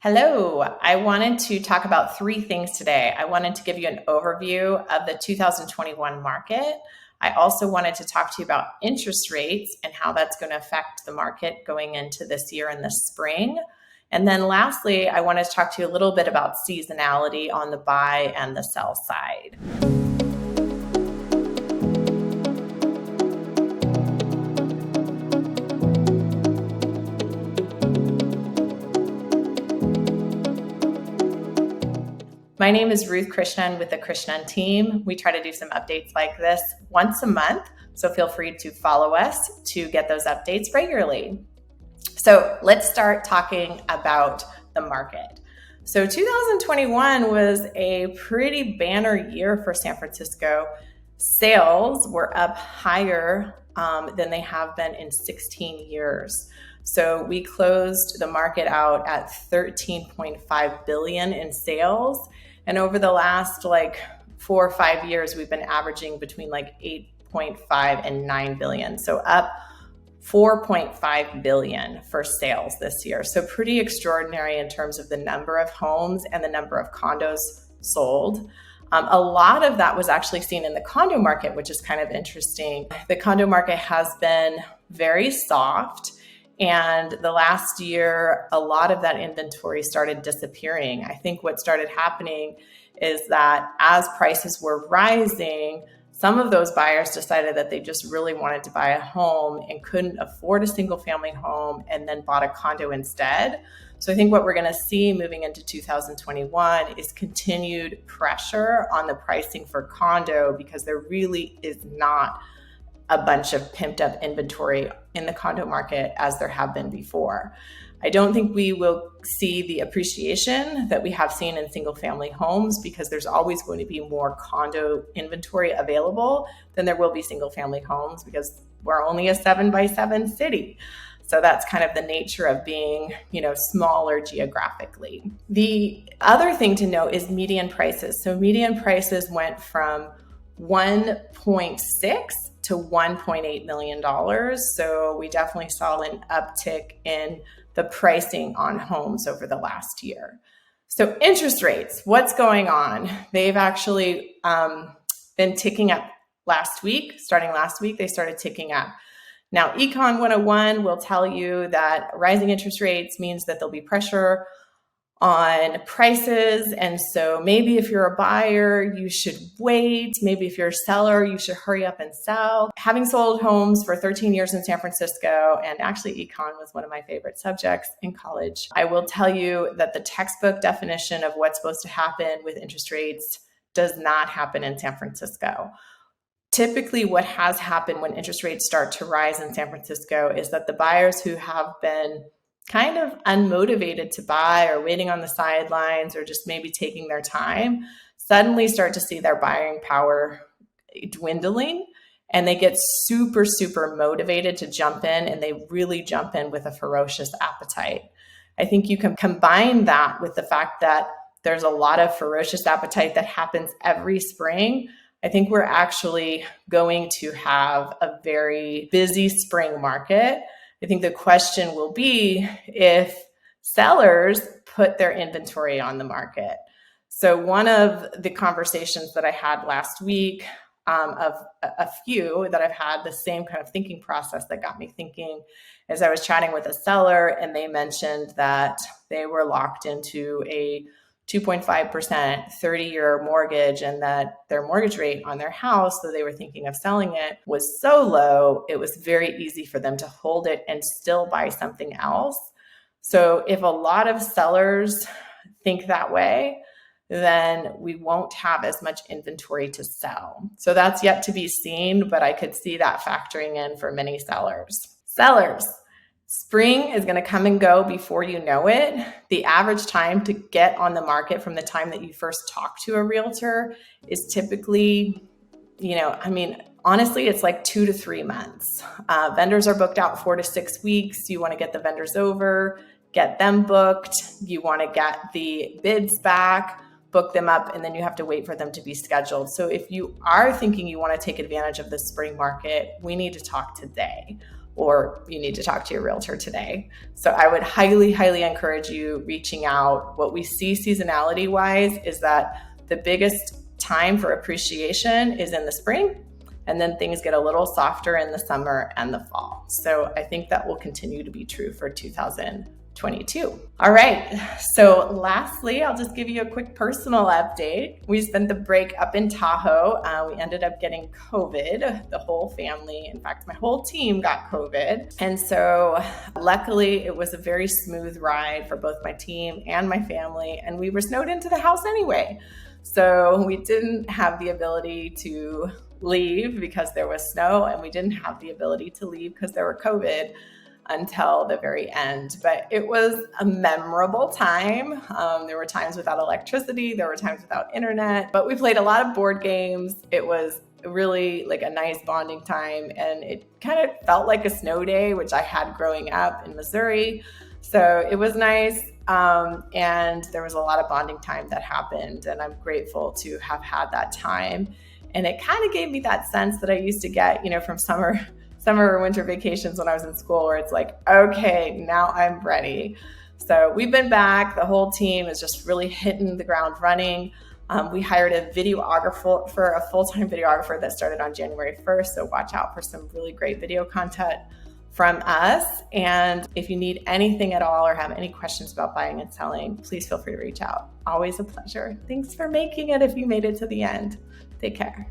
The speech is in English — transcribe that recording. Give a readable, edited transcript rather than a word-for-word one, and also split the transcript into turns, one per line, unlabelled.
Hello, I wanted to talk about three things today. I wanted to give you an overview of the 2021 market. I also wanted to talk to you about interest rates and how that's going to affect the market going into this year in the spring. And then lastly, I wanted to talk to you a little bit about seasonality on the buy and the sell side. My name is Ruth Krishnan with the Krishnan team. We try to do some updates like this once a month, so feel free to follow us to get those updates regularly. So let's start talking about the market. So 2021 was a pretty banner year for San Francisco. Sales were up higher than they have been in 16 years. So we closed the market out at 13.5 billion in sales. And over the last 4 or 5 years, we've been averaging between 8.5 and 9 billion. So up 4.5 billion for sales this year. So pretty extraordinary in terms of the number of homes and the number of condos sold. A lot of that was actually seen in the condo market, which is kind of interesting. The condo market has been very soft. And the last year, a lot of that inventory started disappearing. I think what started happening is that as prices were rising, some of those buyers decided that they just really wanted to buy a home and couldn't afford a single family home and then bought a condo instead. So I think what we're going to see moving into 2021 is continued pressure on the pricing for condo because there really is not a bunch of pimped up inventory in the condo market as there have been before. I don't think we will see the appreciation that we have seen in single family homes because there's always going to be more condo inventory available than there will be single family homes because we're only a 7x7 city. So that's kind of the nature of being, smaller geographically. The other thing to note is median prices. So median prices went from 1.6 to $1.8 million. So we definitely saw an uptick in the pricing on homes over the last year. So interest rates, what's going on? They've actually been ticking up starting last week, they started ticking up. Now, Econ 101 will tell you that rising interest rates means that there'll be pressure on prices. And so maybe if you're a buyer, you should wait. Maybe if you're a seller, you should hurry up and sell. Having sold homes for 13 years in San Francisco, and actually econ was one of my favorite subjects in college, I will tell you that the textbook definition of what's supposed to happen with interest rates does not happen in San Francisco. Typically, what has happened when interest rates start to rise in San Francisco is that the buyers who have been kind of unmotivated to buy or waiting on the sidelines or just maybe taking their time suddenly start to see their buying power dwindling and they get super, super motivated to jump in and they really jump in with a ferocious appetite. I think you can combine that with the fact that there's a lot of ferocious appetite that happens every spring. I think we're actually going to have a very busy spring market. I think the question will be if sellers put their inventory on the market. So one of the conversations that I had last week of a few that I've had the same kind of thinking process that got me thinking as I was chatting with a seller and they mentioned that they were locked into a 2.5% 30-year mortgage and that their mortgage rate on their house, though they were thinking of selling it, was so low, it was very easy for them to hold it and still buy something else. So if a lot of sellers think that way, then we won't have as much inventory to sell. So that's yet to be seen, but I could see that factoring in for many sellers. Spring is going to come and go before you know it. The average time to get on the market from the time that you first talk to a realtor is typically, honestly, it's 2 to 3 months. Vendors are booked out 4 to 6 weeks. You want to get the vendors over, get them booked. You want to get the bids back, book them up, and then you have to wait for them to be scheduled. So if you are thinking you want to take advantage of the spring market, we need to talk today. or you need to talk to your realtor today. So I would highly, highly encourage you reaching out. What we see seasonality wise is that the biggest time for appreciation is in the spring, and then things get a little softer in the summer and the fall. So I think that will continue to be true for 2022. All right. So lastly, I'll just give you a quick personal update. We spent the break up in Tahoe. We ended up getting COVID, the whole family. In fact, my whole team got COVID. And so luckily it was a very smooth ride for both my team and my family. And we were snowed into the house anyway. So we didn't have the ability to leave because there was snow, and we didn't have the ability to leave because there were COVID until the very end. But it was a memorable time. There were times without electricity, there were times without internet, but we played a lot of board games. It was really like a nice bonding time, and it kind of felt like a snow day, which I had growing up in Missouri. So it was nice. And there was a lot of bonding time that happened, and I'm grateful to have had that time. And it kind of gave me that sense that I used to get, from summer or winter vacations when I was in school, where it's like, okay, now I'm ready. So we've been back. The whole team is just really hitting the ground running. We hired a videographer, a full-time videographer that started on January 1st. So watch out for some really great video content from us. And if you need anything at all or have any questions about buying and selling, please feel free to reach out. Always a pleasure. Thanks for making it if you made it to the end. Take care.